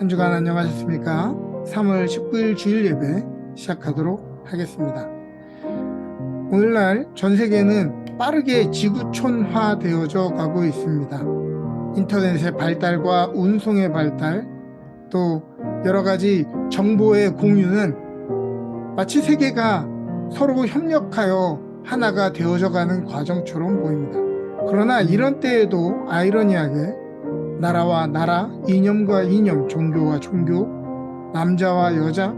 한 주간 안녕하셨습니까? 3월 19일 주일 예배 시작하도록 하겠습니다. 오늘날 전 세계는 빠르게 지구촌화 되어져 가고 있습니다. 인터넷의 발달과 운송의 발달, 또 여러 가지 정보의 공유는 마치 세계가 서로 협력하여 하나가 되어져 가는 과정처럼 보입니다. 그러나 이런 때에도 아이러니하게 나라와 나라, 이념과 이념, 종교와 종교, 남자와 여자,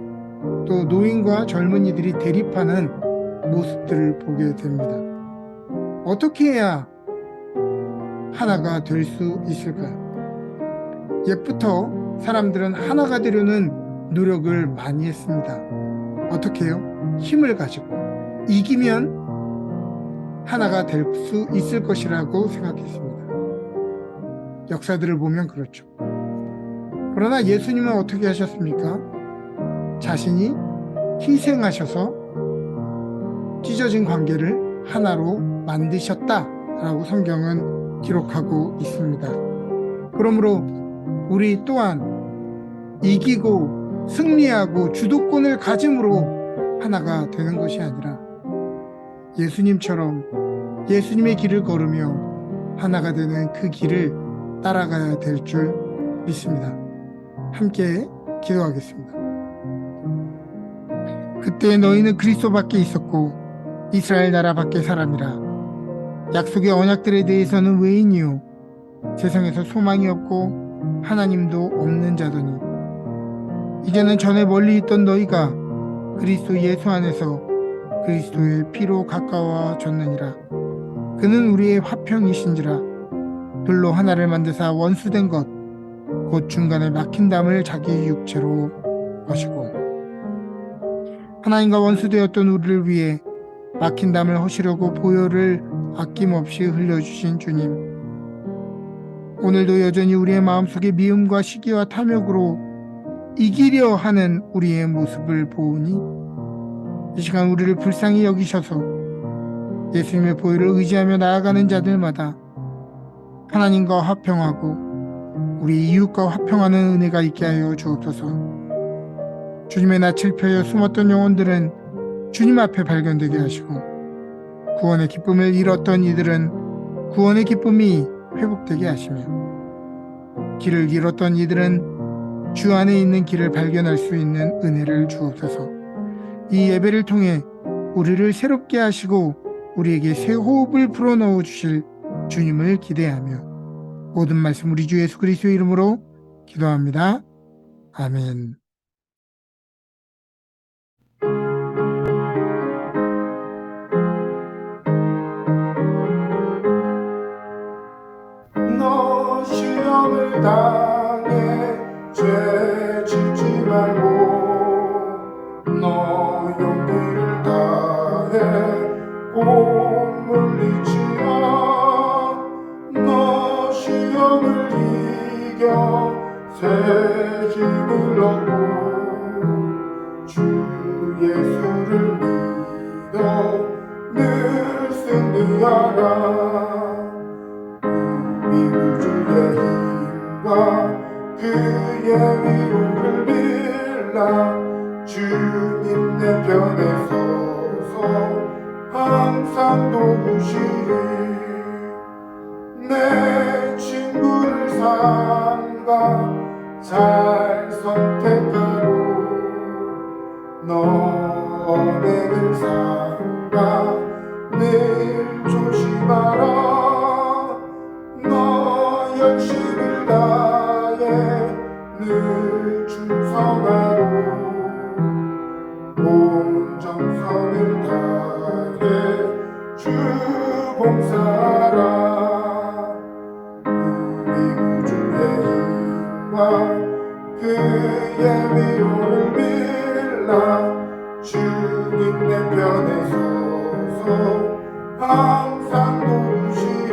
또 노인과 젊은이들이 대립하는 모습들을 보게 됩니다. 어떻게 해야 하나가 될 수 있을까요? 옛부터 사람들은 하나가 되려는 노력을 많이 했습니다. 어떻게 해요? 힘을 가지고 이기면 하나가 될 수 있을 것이라고 생각했습니다. 역사들을 보면 그렇죠. 그러나 예수님은 어떻게 하셨습니까? 자신이 희생하셔서 찢어진 관계를 하나로 만드셨다라고 성경은 기록하고 있습니다. 그러므로 우리 또한 이기고 승리하고 주도권을 가짐으로 하나가 되는 것이 아니라 예수님처럼 예수님의 길을 걸으며 하나가 되는 그 길을 따라가야 될 줄 믿습니다. 함께 기도하겠습니다. 그때 너희는 그리스도 밖에 있었고 이스라엘 나라 밖의 사람이라. 약속의 언약들에 대해서는 외인이요 세상에서 소망이 없고 하나님도 없는 자더니 이제는 전에 멀리 있던 너희가 그리스도 예수 안에서 그리스도의 피로 가까워졌느니라. 그는 우리의 화평이신지라. 돌로 하나를 만드사 원수된 것 곧 중간에 막힌 담을 자기 육체로 거시고 하나님과 원수되었던 우리를 위해 막힌 담을 허시려고 보혈을 아낌없이 흘려주신 주님, 오늘도 여전히 우리의 마음속에 미움과 시기와 탐욕으로 이기려 하는 우리의 모습을 보오니 이 시간 우리를 불쌍히 여기셔서 예수님의 보혈을 의지하며 나아가는 자들마다 하나님과 화평하고 우리 이웃과 화평하는 은혜가 있게 하여 주옵소서. 주님의 낯을 펴여 숨었던 영혼들은 주님 앞에 발견되게 하시고 구원의 기쁨을 잃었던 이들은 구원의 기쁨이 회복되게 하시며 길을 잃었던 이들은 주 안에 있는 길을 발견할 수 있는 은혜를 주옵소서. 이 예배를 통해 우리를 새롭게 하시고 우리에게 새 호흡을 불어넣어 주실 주님을 기대하며 모든 말씀 우리 주 예수 그리스도의 이름으로 기도합니다. 아멘. 너 시험을 당해 죄 짓지 말고 너 용기를 다해 꼭 물리치라. 너 시험을 이겨 새 힘을 얻고 주 예수를 믿어 늘 승리하라. 우리 우주의 힘과 그의 위로를 빌라. 주님 내 편에 서서 항상 도우시리. 내 친구를 삼가 잘 선택하고 너네를 삼가 늘 조심하라. 너 열심을 다해 늘 충성하고 온 정성을 다해 주 봉사하라. 우리 우주의 힘과 그의 위로를 빌라. 주님 내 편에 서서 항상 도우시리.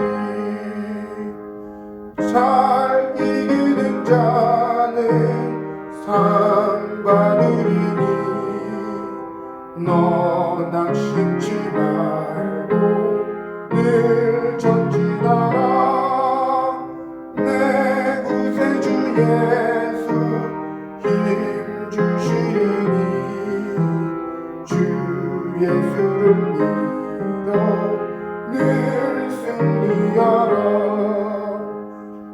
잘 이기는 자는 상 받으리니 너 낙심치 말고 늘 전진하라. 내 구세주 예수 예수를 믿어 늘 승리하라.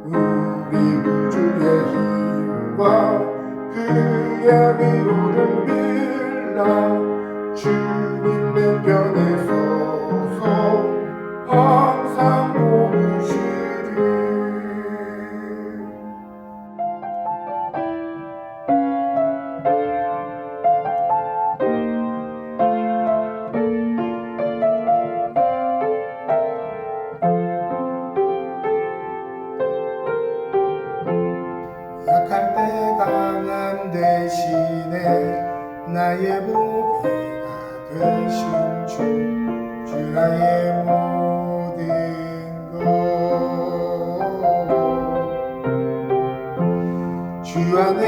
우리 구주의 힘과 그의 위로를 빌라. 주님의 편에 서서 항상 도우시리. 약할 때 강함 대신에 나의 보배가 되신 주 나의 모든 것. 주 안에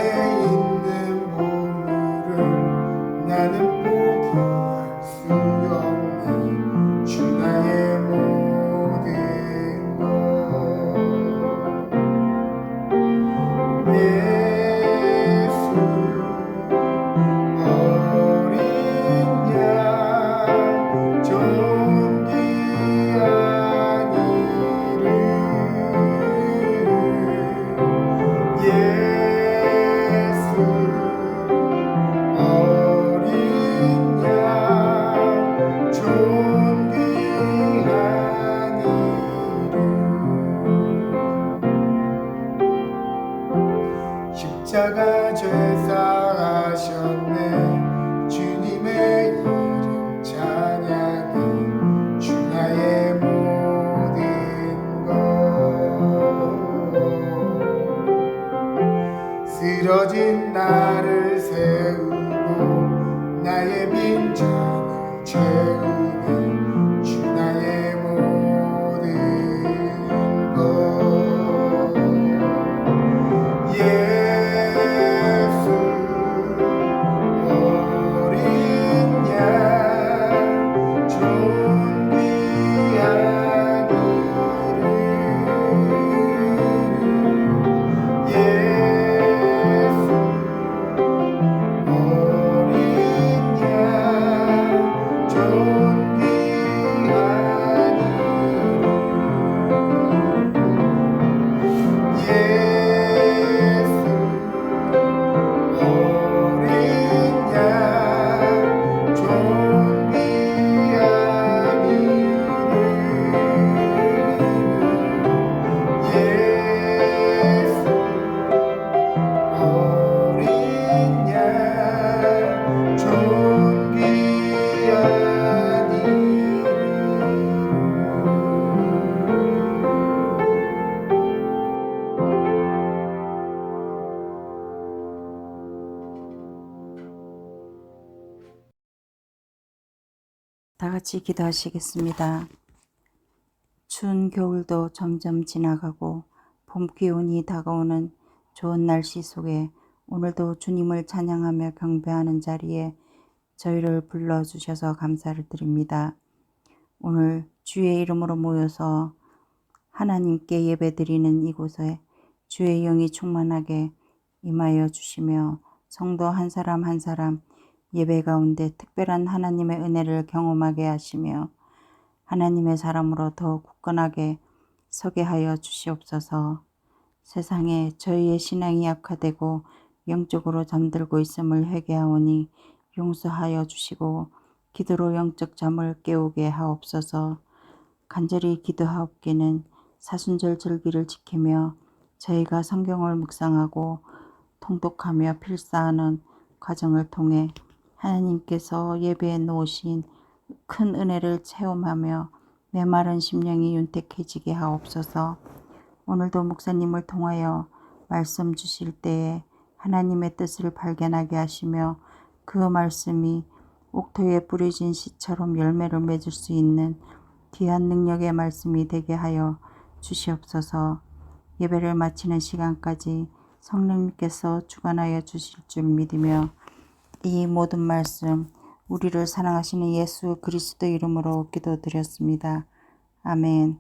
있는 보물을 나는 포기할 수 없네. 주 나의 모든 것. 예수 어린 양 존귀한 이름. 예수 어린 양 존귀한 이름. 십자가 죄사하셨네. 주님의 이름 찬양해. 주 나의 모든 것. 쓰러진 나를 세우고 나의 빈잔을 채우네. 주 나의 모든 것. 예수 어린 양 존귀한 이름. 예수 어린 양 존귀한 이름. 예수 어린 양 존귀한 이름. 예수 어린 양 존귀한 이름. 다 같이 기도하시겠습니다. 추운 겨울도 점점 지나가고 봄 기온이 다가오는 좋은 날씨 속에 오늘도 주님을 찬양하며 경배하는 자리에 저희를 불러주셔서 감사를 드립니다. 오늘 주의 이름으로 모여서 하나님께 예배드리는 이곳에 주의 영이 충만하게 임하여 주시며 성도 한 사람 한 사람 예배 가운데 특별한 하나님의 은혜를 경험하게 하시며 하나님의 사람으로 더 굳건하게 서게 하여 주시옵소서. 세상에 저희의 신앙이 약화되고 영적으로 잠들고 있음을 회개하오니 용서하여 주시고 기도로 영적 잠을 깨우게 하옵소서. 간절히 기도하옵기는 사순절 절기를 지키며 저희가 성경을 묵상하고 통독하며 필사하는 과정을 통해 하나님께서 예배에 놓으신 큰 은혜를 체험하며 메마른 심령이 윤택해지게 하옵소서. 오늘도 목사님을 통하여 말씀 주실 때에 하나님의 뜻을 발견하게 하시며 그 말씀이 옥토에 뿌려진 씨처럼 열매를 맺을 수 있는 귀한 능력의 말씀이 되게 하여 주시옵소서. 예배를 마치는 시간까지 성령님께서 주관하여 주실 줄 믿으며 이 모든 말씀 우리를 사랑하시는 예수 그리스도 이름으로 기도드렸습니다. 아멘.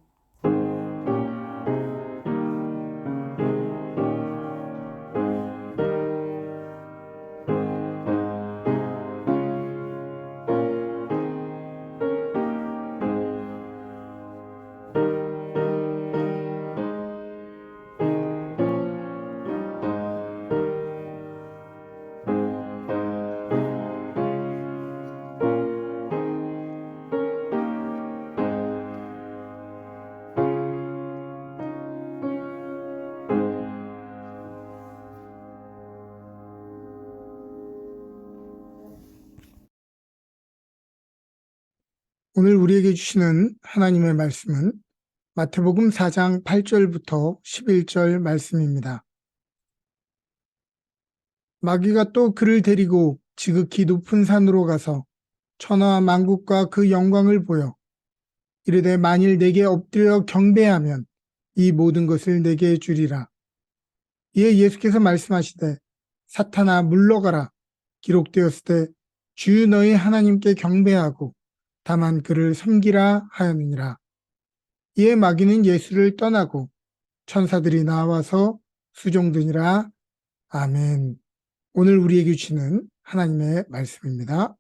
오늘 우리에게 주시는 하나님의 말씀은 마태복음 4장 8절부터 11절 말씀입니다. 마귀가 또 그를 데리고 지극히 높은 산으로 가서 천하와 만국과 그 영광을 보여 이르되 만일 내게 엎드려 경배하면 이 모든 것을 내게 주리라. 이에 예수께서 말씀하시되 사탄아 물러가라. 기록되었을 때 주 너희 하나님께 경배하고 다만 그를 섬기라 하였느니라. 이에 마귀는 예수를 떠나고 천사들이 나와서 수종드니라. 아멘. 오늘 우리에게 주시는 하나님의 말씀입니다.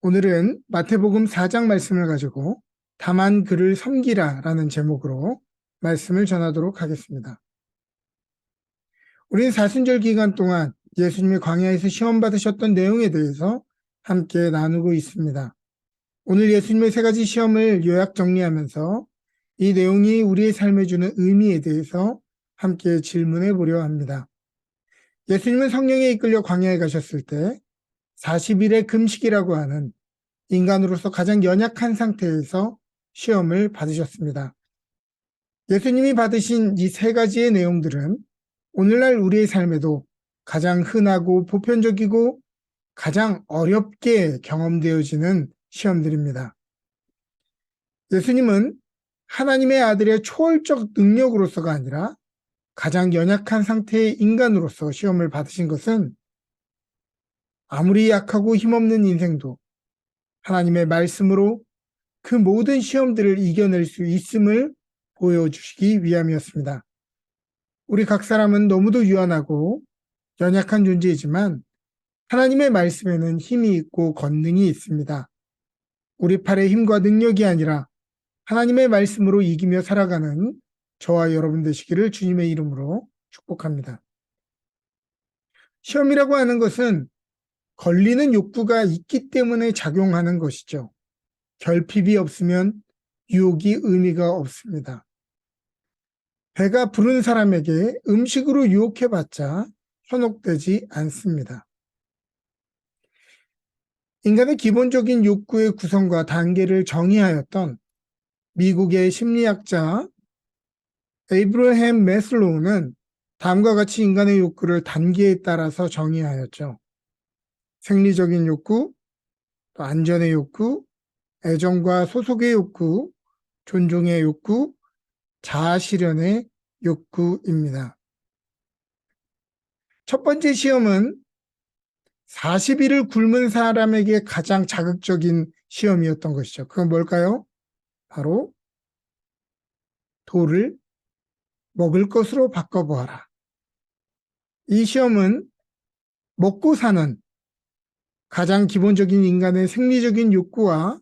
오늘은 마태복음 4장 말씀을 가지고 다만 그를 섬기라 라는 제목으로 말씀을 전하도록 하겠습니다. 우리는 사순절 기간 동안 예수님이 광야에서 시험 받으셨던 내용에 대해서 함께 나누고 있습니다. 오늘 예수님의 세 가지 시험을 요약 정리하면서 이 내용이 우리의 삶에 주는 의미에 대해서 함께 질문해 보려 합니다. 예수님은 성령에 이끌려 광야에 가셨을 때 40일의 금식이라고 하는 인간으로서 가장 연약한 상태에서 시험을 받으셨습니다. 예수님이 받으신 이 세 가지의 내용들은 오늘날 우리의 삶에도 가장 흔하고 보편적이고 가장 어렵게 경험되어지는 시험들입니다. 예수님은 하나님의 아들의 초월적 능력으로서가 아니라 가장 연약한 상태의 인간으로서 시험을 받으신 것은 아무리 약하고 힘없는 인생도 하나님의 말씀으로 그 모든 시험들을 이겨낼 수 있음을 보여주시기 위함이었습니다. 우리 각 사람은 너무도 유한하고 연약한 존재이지만 하나님의 말씀에는 힘이 있고 권능이 있습니다. 우리 팔의 힘과 능력이 아니라 하나님의 말씀으로 이기며 살아가는 저와 여러분 되시기를 주님의 이름으로 축복합니다. 시험이라고 하는 것은 걸리는 욕구가 있기 때문에 작용하는 것이죠. 결핍이 없으면 유혹이 의미가 없습니다. 배가 부른 사람에게 음식으로 유혹해봤자 현혹되지 않습니다. 인간의 기본적인 욕구의 구성과 단계를 정의하였던 미국의 심리학자 에이브러햄 매슬로우는 다음과 같이 인간의 욕구를 단계에 따라서 정의하였죠. 생리적인 욕구, 또 안전의 욕구, 애정과 소속의 욕구, 존중의 욕구, 자아실현의 욕구입니다. 첫 번째 시험은 40일을 굶은 사람에게 가장 자극적인 시험이었던 것이죠. 그건 뭘까요? 바로 돌을 먹을 것으로 바꿔보아라. 이 시험은 먹고 사는 가장 기본적인 인간의 생리적인 욕구와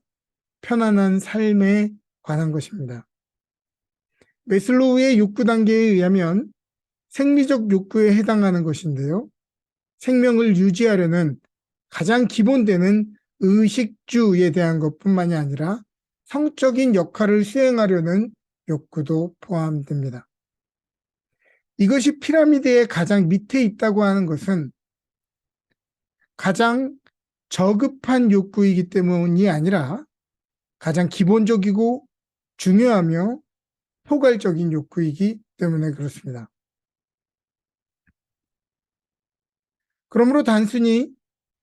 편안한 삶에 관한 것입니다. 매슬로우의 욕구 단계에 의하면 생리적 욕구에 해당하는 것인데요. 생명을 유지하려는 가장 기본되는 의식주에 대한 것뿐만이 아니라 성적인 역할을 수행하려는 욕구도 포함됩니다. 이것이 피라미드의 가장 밑에 있다고 하는 것은 가장 저급한 욕구이기 때문이 아니라 가장 기본적이고 중요하며 포괄적인 욕구이기 때문에 그렇습니다. 그러므로 단순히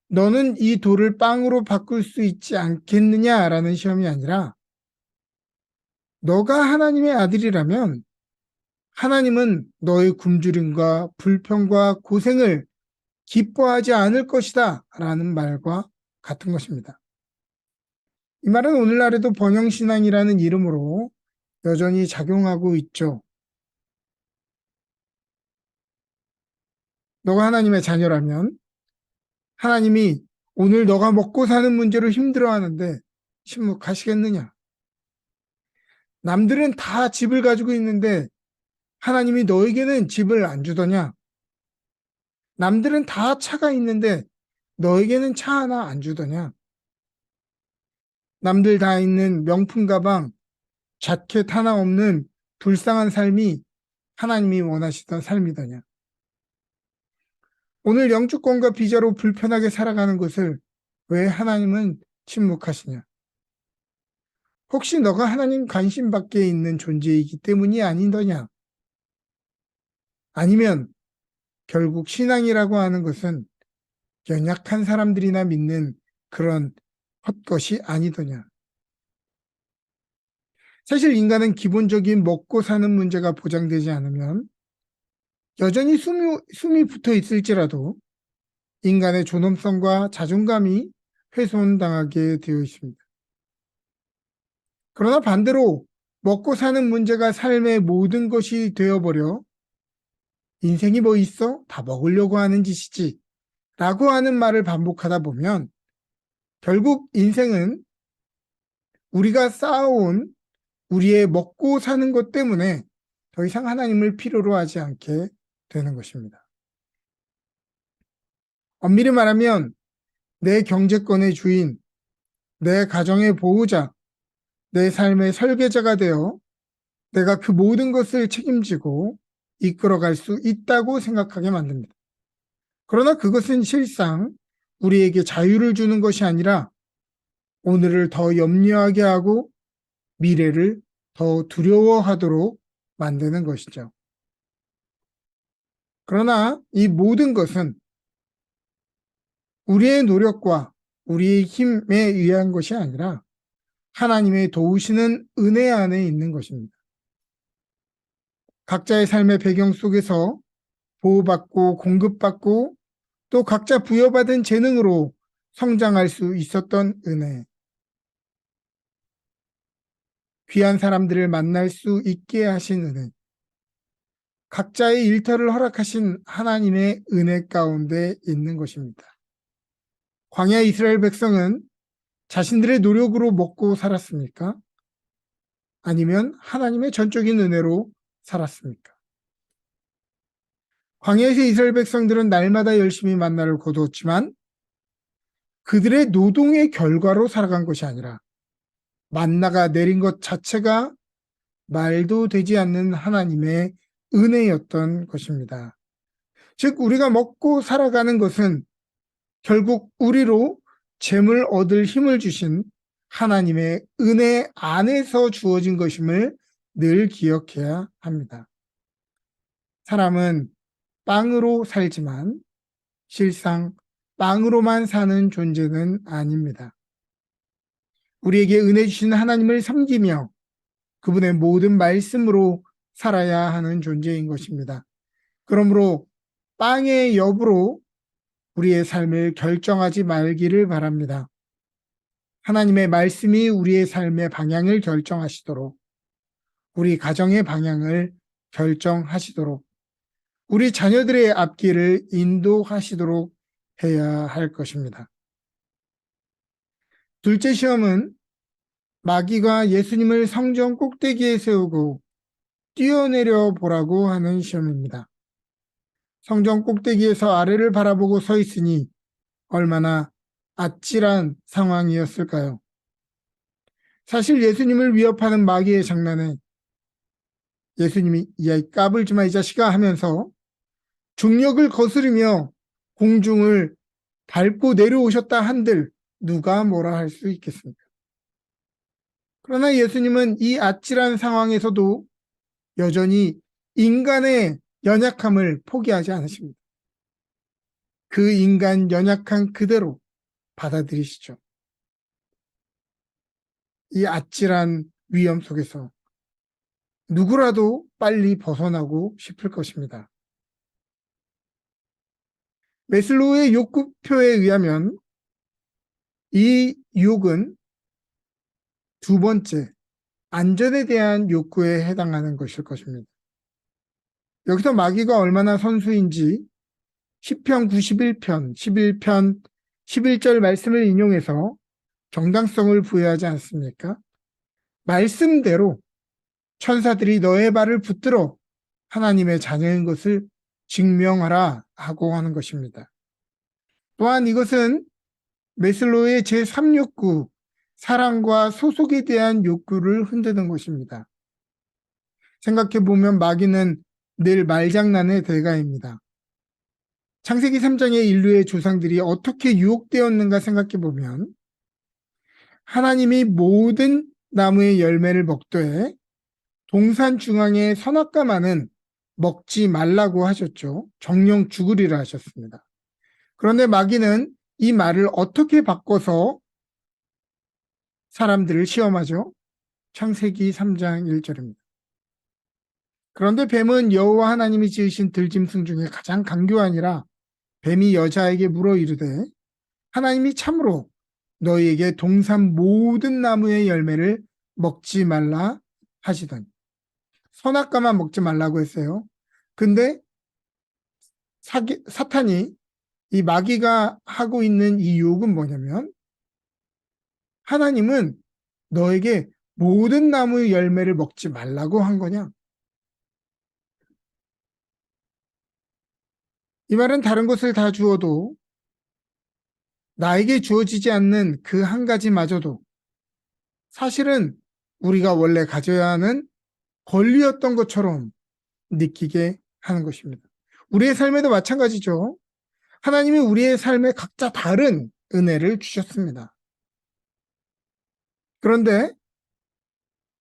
너는 이 돌을 빵으로 바꿀 수 있지 않겠느냐라는 시험이 아니라 너가 하나님의 아들이라면 하나님은 너의 굶주림과 불평과 고생을 기뻐하지 않을 것이다 라는 말과 같은 것입니다. 이 말은 오늘날에도 번영신앙이라는 이름으로 여전히 작용하고 있죠. 너가 하나님의 자녀라면 하나님이 오늘 너가 먹고 사는 문제로 힘들어하는데 침묵하시겠느냐? 남들은 다 집을 가지고 있는데 하나님이 너에게는 집을 안 주더냐? 남들은 다 차가 있는데 너에게는 차 하나 안 주더냐? 남들 다 있는 명품 가방, 자켓 하나 없는 불쌍한 삶이 하나님이 원하시던 삶이더냐? 오늘 영주권과 비자로 불편하게 살아가는 것을 왜 하나님은 침묵하시냐? 혹시 너가 하나님 관심 밖에 있는 존재이기 때문이 아니더냐? 아니면 결국 신앙이라고 하는 것은 연약한 사람들이나 믿는 그런 헛것이 아니더냐? 사실 인간은 기본적인 먹고 사는 문제가 보장되지 않으면 여전히 숨이 붙어 있을지라도 인간의 존엄성과 자존감이 훼손당하게 되어 있습니다. 그러나 반대로 먹고 사는 문제가 삶의 모든 것이 되어버려 인생이 뭐 있어? 다 먹으려고 하는 짓이지 라고 하는 말을 반복하다 보면 결국 인생은 우리가 쌓아온 우리의 먹고 사는 것 때문에 더 이상 하나님을 필요로 하지 않게 되는 것입니다. 엄밀히 말하면 내 경제권의 주인, 내 가정의 보호자, 내 삶의 설계자가 되어 내가 그 모든 것을 책임지고 이끌어갈 수 있다고 생각하게 만듭니다. 그러나 그것은 실상 우리에게 자유를 주는 것이 아니라 오늘을 더 염려하게 하고 미래를 더 두려워하도록 만드는 것이죠. 그러나 이 모든 것은 우리의 노력과 우리의 힘에 의한 것이 아니라 하나님의 도우시는 은혜 안에 있는 것입니다. 각자의 삶의 배경 속에서 보호받고 공급받고 또 각자 부여받은 재능으로 성장할 수 있었던 은혜, 귀한 사람들을 만날 수 있게 하신 은혜, 각자의 일터를 허락하신 하나님의 은혜 가운데 있는 것입니다. 광야 이스라엘 백성은 자신들의 노력으로 먹고 살았습니까? 아니면 하나님의 전적인 은혜로 살았습니까? 광야에서 이스라엘 백성들은 날마다 열심히 만나를 거두었지만 그들의 노동의 결과로 살아간 것이 아니라 만나가 내린 것 자체가 말도 되지 않는 하나님의 은혜였던 것입니다. 즉 우리가 먹고 살아가는 것은 결국 우리로 재물 얻을 힘을 주신 하나님의 은혜 안에서 주어진 것임을 늘 기억해야 합니다. 사람은 빵으로 살지만 실상 빵으로만 사는 존재는 아닙니다. 우리에게 은혜 주신 하나님을 섬기며 그분의 모든 말씀으로 살아야 하는 존재인 것입니다. 그러므로 빵의 여부로 우리의 삶을 결정하지 말기를 바랍니다. 하나님의 말씀이 우리의 삶의 방향을 결정하시도록, 우리 가정의 방향을 결정하시도록, 우리 자녀들의 앞길을 인도하시도록 해야 할 것입니다. 둘째 시험은 마귀가 예수님을 성전 꼭대기에 세우고 뛰어내려 보라고 하는 시험입니다. 성전 꼭대기에서 아래를 바라보고 서 있으니 얼마나 아찔한 상황이었을까요? 사실 예수님을 위협하는 마귀의 장난에 예수님이 야, 까불지 마 이 자식아 하면서 중력을 거스르며 공중을 밟고 내려오셨다 한들 누가 뭐라 할 수 있겠습니까? 그러나 예수님은 이 아찔한 상황에서도 여전히 인간의 연약함을 포기하지 않으십니다. 그 인간 연약한 그대로 받아들이시죠. 이 아찔한 위험 속에서 누구라도 빨리 벗어나고 싶을 것입니다. 메슬로우의 욕구표에 의하면 이 유혹은 두 번째, 안전에 대한 욕구에 해당하는 것일 것입니다. 여기서 마귀가 얼마나 선수인지 시편 91편, 11편, 11절 말씀을 인용해서 정당성을 부여하지 않습니까? 말씀대로 천사들이 너의 발을 붙들어 하나님의 자녀인 것을 증명하라 하고 하는 것입니다. 또한 이것은 메슬로의 제3욕구, 사랑과 소속에 대한 욕구를 흔드는 것입니다. 생각해보면 마귀는 늘 말장난의 대가입니다. 창세기 3장의 인류의 조상들이 어떻게 유혹되었는가 생각해 보면 하나님이 모든 나무의 열매를 먹되 동산 중앙의 선악과만은 먹지 말라고 하셨죠. 정령 죽으리라 하셨습니다. 그런데 마귀는 이 말을 어떻게 바꿔서 사람들을 시험하죠? 창세기 3장 1절입니다. 그런데 뱀은 여호와 하나님이 지으신 들짐승 중에 가장 강교하니라 뱀이 여자에게 물어 이르되 하나님이 참으로 너희에게 동산 모든 나무의 열매를 먹지 말라 하시더니 선악과만 먹지 말라고 했어요. 근데 사탄이 이 마귀가 하고 있는 이 유혹은 뭐냐면 하나님은 너에게 모든 나무의 열매를 먹지 말라고 한 거냐? 이 말은 다른 것을 다 주어도 나에게 주어지지 않는 그 한 가지마저도 사실은 우리가 원래 가져야 하는 권리였던 것처럼 느끼게 하는 것입니다. 우리의 삶에도 마찬가지죠. 하나님이 우리의 삶에 각자 다른 은혜를 주셨습니다. 그런데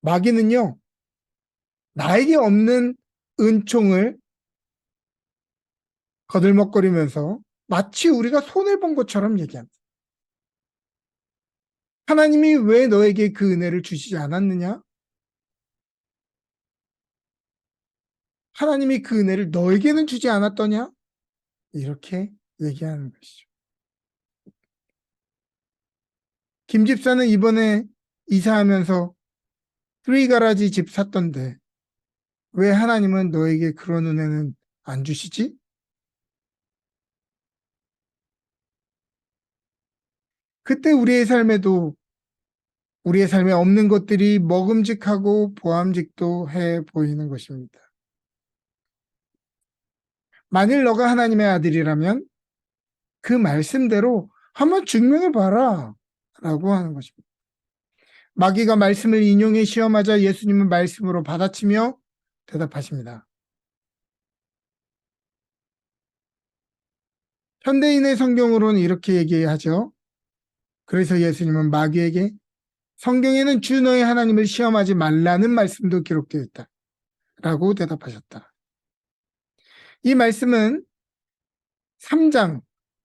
마귀는요, 나에게 없는 은총을 거들먹거리면서 마치 우리가 손해본 것처럼 얘기합니다. 하나님이 왜 너에게 그 은혜를 주시지 않았느냐? 하나님이 그 은혜를 너에게는 주지 않았더냐? 이렇게 얘기하는 것이죠. 김 집사는 이번에 이사하면서 3가라지 집 샀던데 왜 하나님은 너에게 그런 은혜는 안 주시지? 그때 우리의 삶에도 우리의 삶에 없는 것들이 먹음직하고 보암직도 해 보이는 것입니다. 만일 너가 하나님의 아들이라면 그 말씀대로 한번 증명해 봐라 라고 하는 것입니다. 마귀가 말씀을 인용해 시험하자 예수님은 말씀으로 받아치며 대답하십니다. 현대인의 성경으로는 이렇게 얘기하죠. 그래서 예수님은 마귀에게 성경에는 주 너의 하나님을 시험하지 말라는 말씀도 기록되어 있다 라고 대답하셨다. 이 말씀은 3장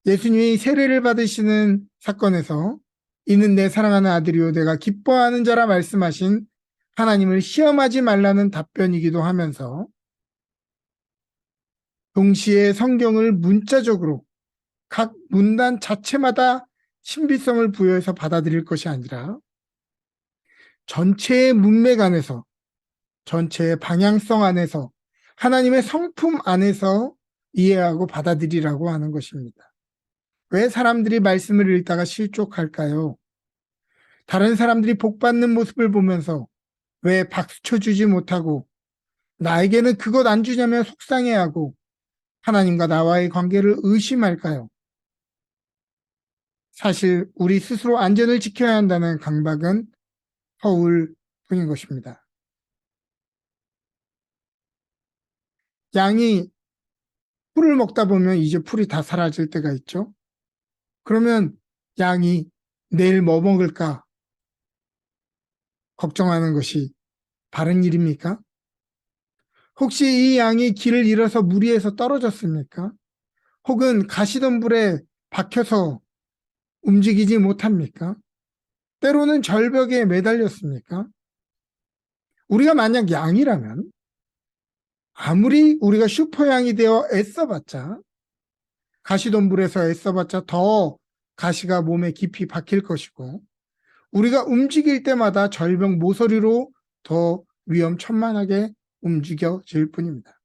예수님이 세례를 받으시는 사건에서 이는 내 사랑하는 아들이요 내가 기뻐하는 자라 말씀하신 하나님을 시험하지 말라는 답변이기도 하면서 동시에 성경을 문자적으로 각 문단 자체마다 신비성을 부여해서 받아들일 것이 아니라 전체의 문맥 안에서 전체의 방향성 안에서 하나님의 성품 안에서 이해하고 받아들이라고 하는 것입니다. 왜 사람들이 말씀을 읽다가 실족할까요? 다른 사람들이 복받는 모습을 보면서 왜 박수 쳐주지 못하고 나에게는 그것 안 주냐며 속상해하고 하나님과 나와의 관계를 의심할까요? 사실 우리 스스로 안전을 지켜야 한다는 강박은 허울 뿐인 것입니다. 양이 풀을 먹다 보면 이제 풀이 다 사라질 때가 있죠. 그러면 양이 내일 뭐 먹을까 걱정하는 것이 바른 일입니까? 혹시 이 양이 길을 잃어서 무리에서 떨어졌습니까? 혹은 가시덤불에 박혀서 움직이지 못합니까? 때로는 절벽에 매달렸습니까? 우리가 만약 양이라면 아무리 우리가 슈퍼양이 되어 애써봤자 가시덤불에서 애써봤자 더 가시가 몸에 깊이 박힐 것이고 우리가 움직일 때마다 절벽 모서리로 더 위험천만하게 움직여질 뿐입니다.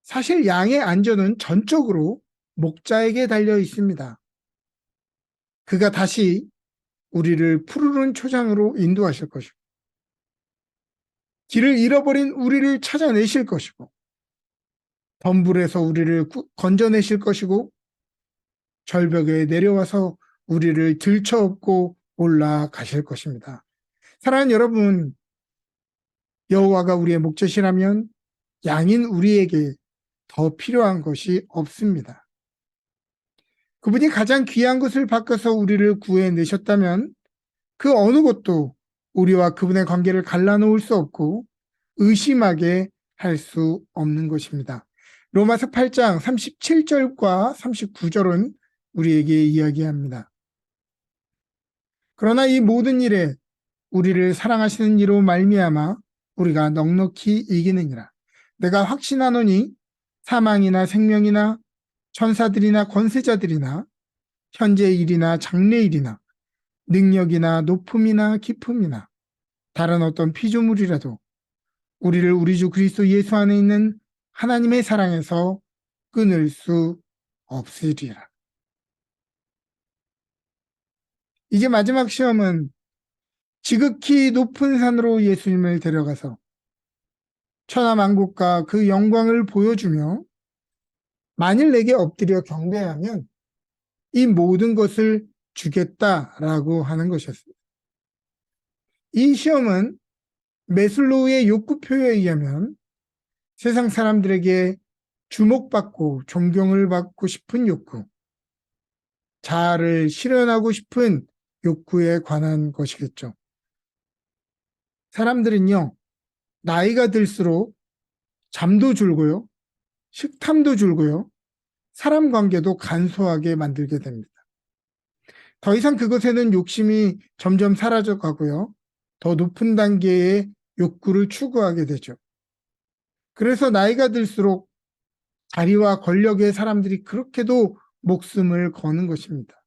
사실 양의 안전은 전적으로 목자에게 달려 있습니다. 그가 다시 우리를 푸르른 초장으로 인도하실 것이고 길을 잃어버린 우리를 찾아내실 것이고 덤불에서 우리를 건져내실 것이고 절벽에 내려와서 우리를 들쳐업고 올라가실 것입니다. 사랑하는 여러분, 여호와가 우리의 목자시라면 양인 우리에게 더 필요한 것이 없습니다. 그분이 가장 귀한 것을 바꿔서 우리를 구해내셨다면 그 어느 것도 우리와 그분의 관계를 갈라놓을 수 없고 의심하게 할 수 없는 것입니다. 로마서 8장 37절과 39절은 우리에게 이야기합니다. 그러나 이 모든 일에 우리를 사랑하시는 이로 말미암아 우리가 넉넉히 이기느니라. 내가 확신하노니 사망이나 생명이나 천사들이나 권세자들이나 현재 일이나 장래 일이나 능력이나 높음이나 깊음이나 다른 어떤 피조물이라도 우리를 우리 주 그리스도 예수 안에 있는 하나님의 사랑에서 끊을 수 없으리라. 이제 마지막 시험은 지극히 높은 산으로 예수님을 데려가서 천하만국과 그 영광을 보여주며 만일 내게 엎드려 경배하면 이 모든 것을 주겠다라고 하는 것이었습니다. 이 시험은 메슬로우의 욕구표에 의하면 세상 사람들에게 주목받고 존경을 받고 싶은 욕구, 자아를 실현하고 싶은 욕구에 관한 것이겠죠. 사람들은요, 나이가 들수록 잠도 줄고요, 식탐도 줄고요, 사람 관계도 간소하게 만들게 됩니다. 더 이상 그것에는 욕심이 점점 사라져 가고요, 더 높은 단계의 욕구를 추구하게 되죠. 그래서 나이가 들수록 자리와 권력의 사람들이 그렇게도 목숨을 거는 것입니다.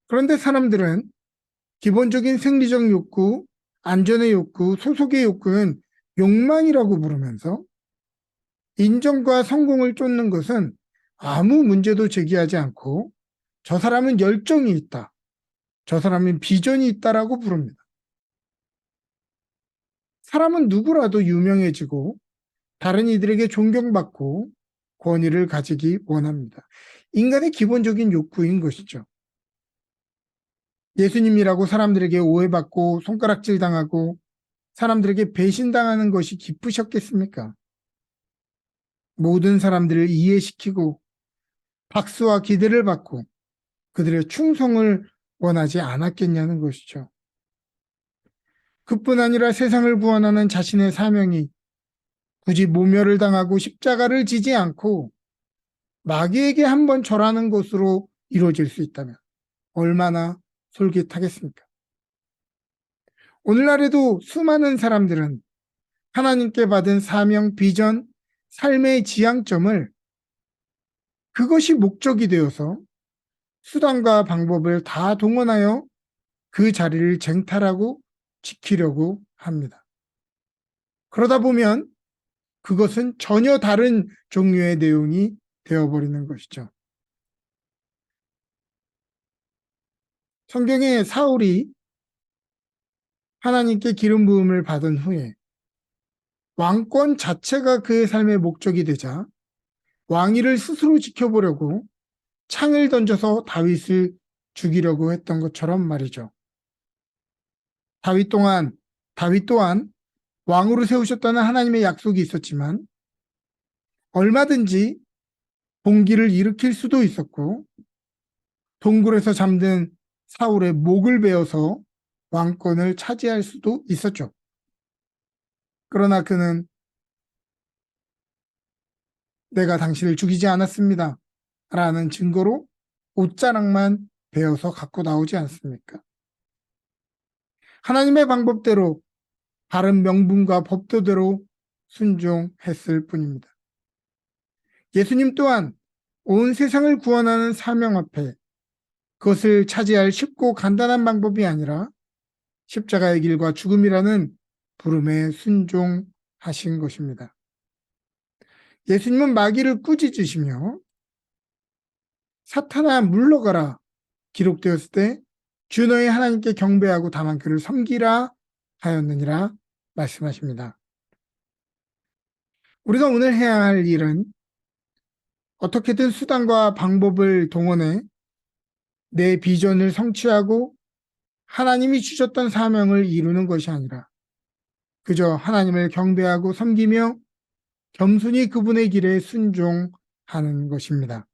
그런데 사람들은 기본적인 생리적 욕구, 안전의 욕구, 소속의 욕구는 욕망이라고 부르면서 인정과 성공을 쫓는 것은 아무 문제도 제기하지 않고 저 사람은 열정이 있다, 저 사람은 비전이 있다라고 부릅니다. 사람은 누구라도 유명해지고 다른 이들에게 존경받고 권위를 가지기 원합니다. 인간의 기본적인 욕구인 것이죠. 예수님이라고 사람들에게 오해받고 손가락질 당하고 사람들에게 배신당하는 것이 기쁘셨겠습니까? 모든 사람들을 이해시키고 박수와 기대를 받고 그들의 충성을 원하지 않았겠냐는 것이죠. 그뿐 아니라 세상을 구원하는 자신의 사명이 굳이 모멸을 당하고 십자가를 지지 않고 마귀에게 한번 절하는 것으로 이루어질 수 있다면 얼마나 솔깃하겠습니까? 오늘날에도 수많은 사람들은 하나님께 받은 사명, 비전, 삶의 지향점을 그것이 목적이 되어서 수단과 방법을 다 동원하여 그 자리를 쟁탈하고 지키려고 합니다. 그러다 보면 그것은 전혀 다른 종류의 내용이 되어버리는 것이죠. 성경에 사울이 하나님께 기름 부음을 받은 후에 왕권 자체가 그의 삶의 목적이 되자 왕위를 스스로 지켜보려고 창을 던져서 다윗을 죽이려고 했던 것처럼 말이죠. 다윗 또한 왕으로 세우셨다는 하나님의 약속이 있었지만 얼마든지 봉기를 일으킬 수도 있었고 동굴에서 잠든 사울의 목을 베어서 왕권을 차지할 수도 있었죠. 그러나 그는 내가 당신을 죽이지 않았습니다 라는 증거로 옷자락만 베어서 갖고 나오지 않습니까? 하나님의 방법대로 바른 명분과 법도대로 순종했을 뿐입니다. 예수님 또한 온 세상을 구원하는 사명 앞에 그것을 차지할 쉽고 간단한 방법이 아니라 십자가의 길과 죽음이라는 부름에 순종하신 것입니다. 예수님은 마귀를 꾸짖으시며 사탄아 물러가라 기록되었을 때 주 너의 하나님께 경배하고 다만 그를 섬기라 하였느니라 말씀하십니다. 우리가 오늘 해야 할 일은 어떻게든 수단과 방법을 동원해 내 비전을 성취하고 하나님이 주셨던 사명을 이루는 것이 아니라 그저 하나님을 경배하고 섬기며 겸손히 그분의 길에 순종하는 것입니다.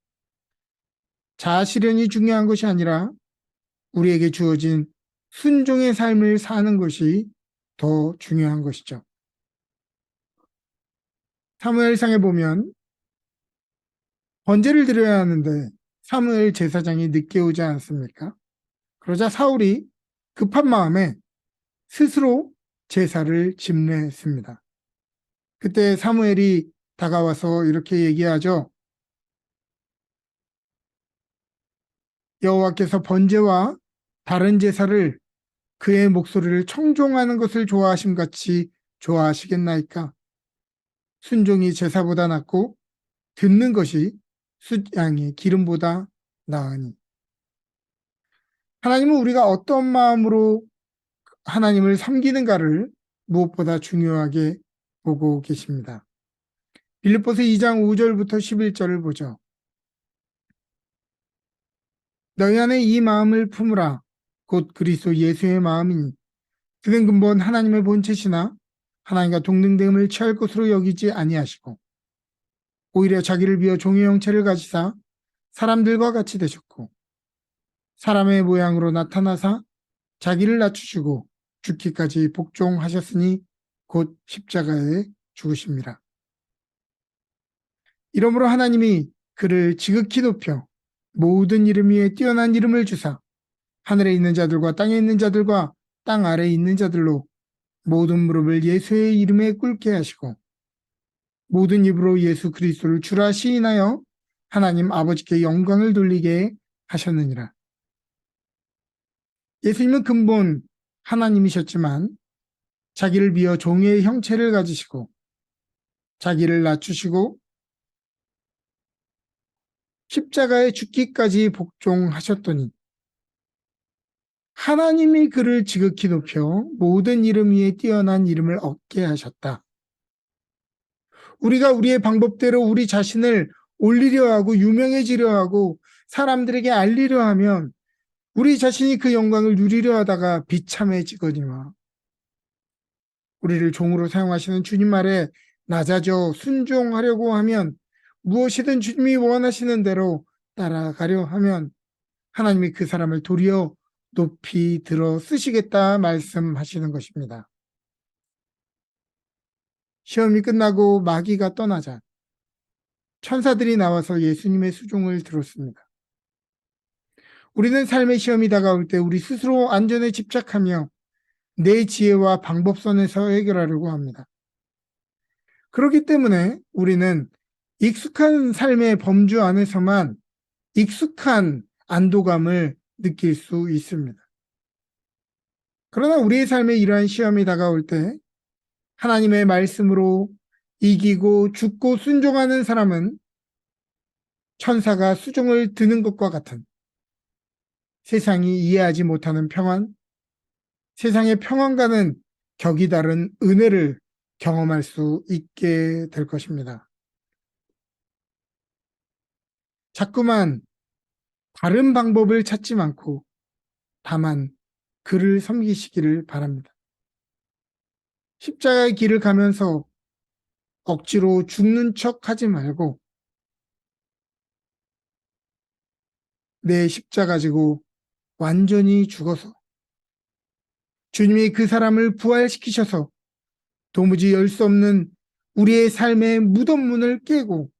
자아 실현이 중요한 것이 아니라 우리에게 주어진 순종의 삶을 사는 것이 더 중요한 것이죠. 사무엘상에 보면 번제를 드려야 하는데 사무엘 제사장이 늦게 오지 않습니까? 그러자 사울이 급한 마음에 스스로 제사를 집례했습니다. 그때 사무엘이 다가와서 이렇게 얘기하죠. 여호와께서 번제와 다른 제사를 그의 목소리를 청종하는 것을 좋아하심 같이 좋아하시겠나이까? 순종이 제사보다 낫고 듣는 것이 숫양의 기름보다 나으니. 하나님은 우리가 어떤 마음으로 하나님을 섬기는가를 무엇보다 중요하게 보고 계십니다. 빌립보서 2장 5절부터 11절을 보죠. 너희 안에 이 마음을 품으라. 곧 그리스도 예수의 마음이니 그는 근본 하나님의 본체시나 하나님과 동등됨을 취할 것으로 여기지 아니하시고 오히려 자기를 비어 종의 형체를 가지사 사람들과 같이 되셨고 사람의 모양으로 나타나사 자기를 낮추시고 죽기까지 복종하셨으니 곧 십자가에 죽으십니다. 이러므로 하나님이 그를 지극히 높여 모든 이름 위에 뛰어난 이름을 주사 하늘에 있는 자들과 땅에 있는 자들과 땅 아래에 있는 자들로 모든 무릎을 예수의 이름에 꿇게 하시고 모든 입으로 예수 그리스도를 주라 시인하여 하나님 아버지께 영광을 돌리게 하셨느니라. 예수님은 근본 하나님이셨지만 자기를 비어 종의 형체를 가지시고 자기를 낮추시고 십자가에 죽기까지 복종하셨더니 하나님이 그를 지극히 높여 모든 이름 위에 뛰어난 이름을 얻게 하셨다. 우리가 우리의 방법대로 우리 자신을 올리려 하고 유명해지려 하고 사람들에게 알리려 하면 우리 자신이 그 영광을 누리려 하다가 비참해지거니와 우리를 종으로 사용하시는 주님 말에 낮아져 순종하려고 하면 무엇이든 주님이 원하시는 대로 따라가려 하면 하나님이 그 사람을 도리어 높이 들어 쓰시겠다 말씀하시는 것입니다. 시험이 끝나고 마귀가 떠나자 천사들이 나와서 예수님의 수종을 들었습니다. 우리는 삶의 시험이 다가올 때 우리 스스로 안전에 집착하며 내 지혜와 방법선에서 해결하려고 합니다. 그렇기 때문에 우리는 익숙한 삶의 범주 안에서만 익숙한 안도감을 느낄 수 있습니다. 그러나 우리의 삶에 이러한 시험이 다가올 때 하나님의 말씀으로 이기고 죽고 순종하는 사람은 천사가 수종을 드는 것과 같은 세상이 이해하지 못하는 평안, 세상의 평안과는 격이 다른 은혜를 경험할 수 있게 될 것입니다. 자꾸만 다른 방법을 찾지 않고 다만 그를 섬기시기를 바랍니다. 십자가의 길을 가면서 억지로 죽는 척 하지 말고 내 십자가 지고 완전히 죽어서 주님이 그 사람을 부활시키셔서 도무지 열 수 없는 우리의 삶의 무덤문을 깨고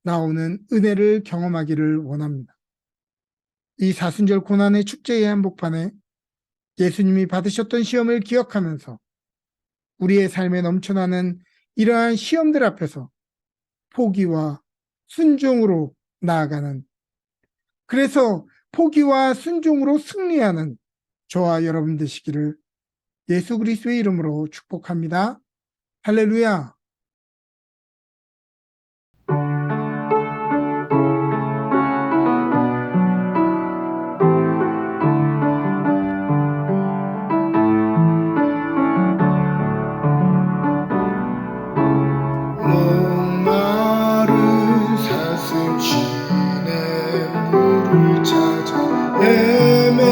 나오는 은혜를 경험하기를 원합니다. 이 사순절 고난의 축제의 한복판에 예수님이 받으셨던 시험을 기억하면서 우리의 삶에 넘쳐나는 이러한 시험들 앞에서 포기와 순종으로 나아가는, 그래서 포기와 순종으로 승리하는 저와 여러분 되시기를 예수 그리스도의 이름으로 축복합니다. 할렐루야. 목마른 사슴신의 물을 찾아 헤매이듯이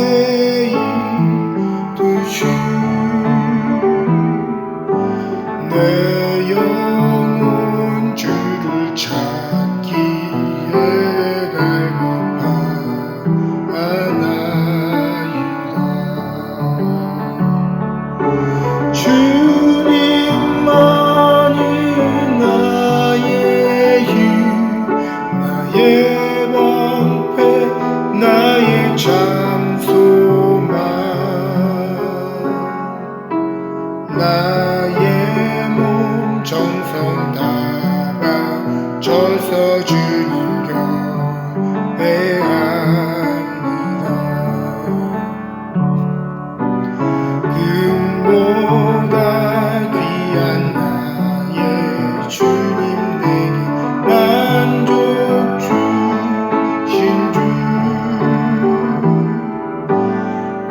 내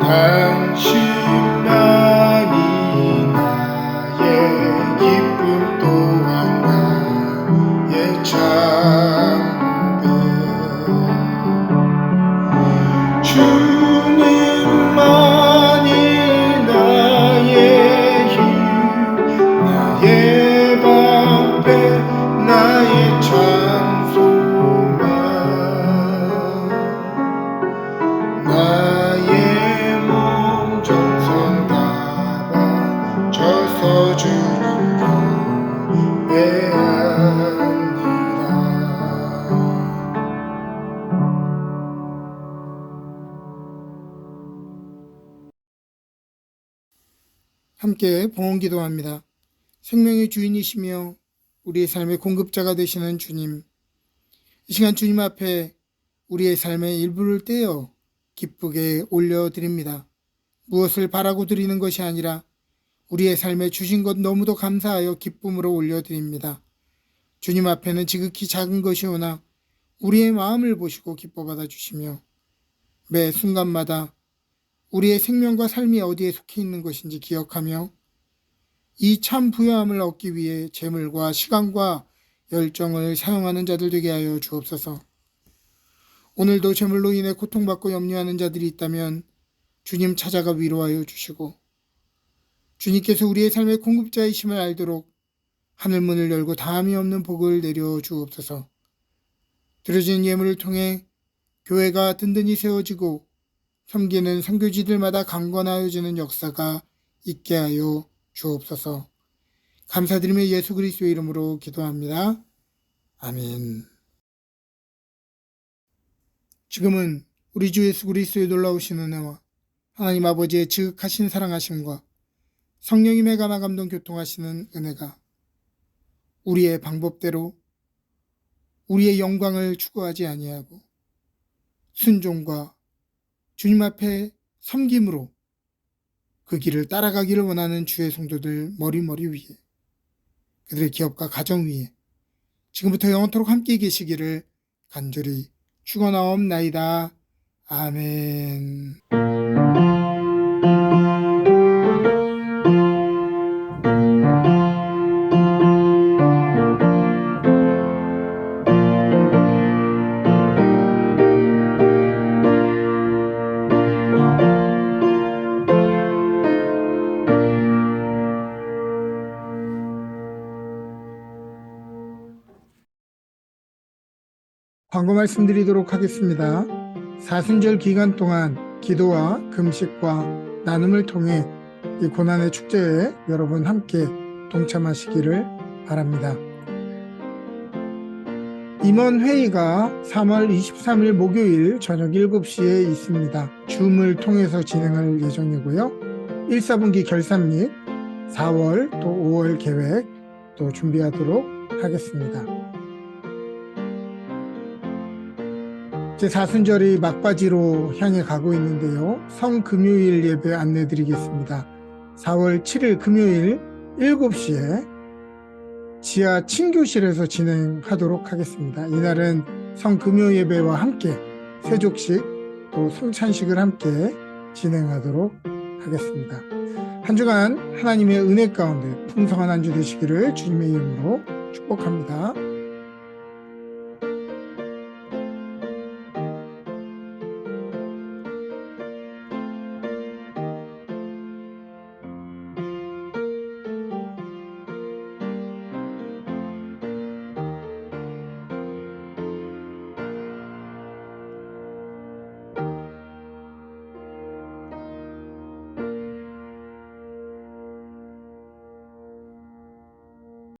당신만이 나의 기쁨 또한 나의 참배 주님만이 나의 힘 나의 방패 나의 찬송가 나의 몸 정성 다 바쳐서 주를 경배합니다. 함께 봉헌 기도합니다. 생명의 주인이시며 우리의 삶의 공급자가 되시는 주님, 이 시간 주님 앞에 우리의 삶의 일부를 떼어 기쁘게 올려드립니다. 무엇을 바라고 드리는 것이 아니라 우리의 삶에 주신 것 너무도 감사하여 기쁨으로 올려드립니다. 주님 앞에는 지극히 작은 것이오나 우리의 마음을 보시고 기뻐 받아주시며 매 순간마다 우리의 생명과 삶이 어디에 속해 있는 것인지 기억하며 이 참 부요함을 얻기 위해 재물과 시간과 열정을 사용하는 자들 되게 하여 주옵소서. 오늘도 재물로 인해 고통받고 염려하는 자들이 있다면 주님 찾아가 위로하여 주시고 주님께서 우리의 삶의 공급자이심을 알도록 하늘문을 열고 다함이 없는 복을 내려 주옵소서. 드려진 예물을 통해 교회가 든든히 세워지고 섬기는 선교지들마다 강건하여지는 역사가 있게 하여 주옵소서. 감사드리며 예수 그리스도의 이름으로 기도합니다. 아멘. 지금은 우리 주 예수 그리스도의 놀라우신 은혜와 하나님 아버지의 지극하신 사랑하심과 성령님의 감화 감동 교통하시는 은혜가 우리의 방법대로 우리의 영광을 추구하지 아니하고 순종과 주님 앞에 섬김으로 그 길을 따라가기를 원하는 주의 성도들 머리머리 위에 그들의 기업과 가정 위에 지금부터 영원토록 함께 계시기를 간절히 축원하옵나이다. 아멘. 광고 말씀드리도록 하겠습니다. 사순절 기간 동안 기도와 금식과 나눔을 통해 이 고난의 축제에 여러분 함께 동참하시기를 바랍니다. 임원 회의가 3월 23일 목요일 저녁 7시에 있습니다. 줌을 통해서 진행할 예정이고요. 1, 4분기 결산 및 4월 또 5월 계획 또 준비하도록 하겠습니다. 제4순절이 막바지로 향해 가고 있는데요. 성금요일 예배 안내드리겠습니다. 4월 7일 금요일 7시에 지하 친교실에서 진행하도록 하겠습니다. 이날은 성금요 예배와 함께 세족식 또 성찬식을 함께 진행하도록 하겠습니다. 한 주간 하나님의 은혜 가운데 풍성한 한 주 되시기를 주님의 이름으로 축복합니다.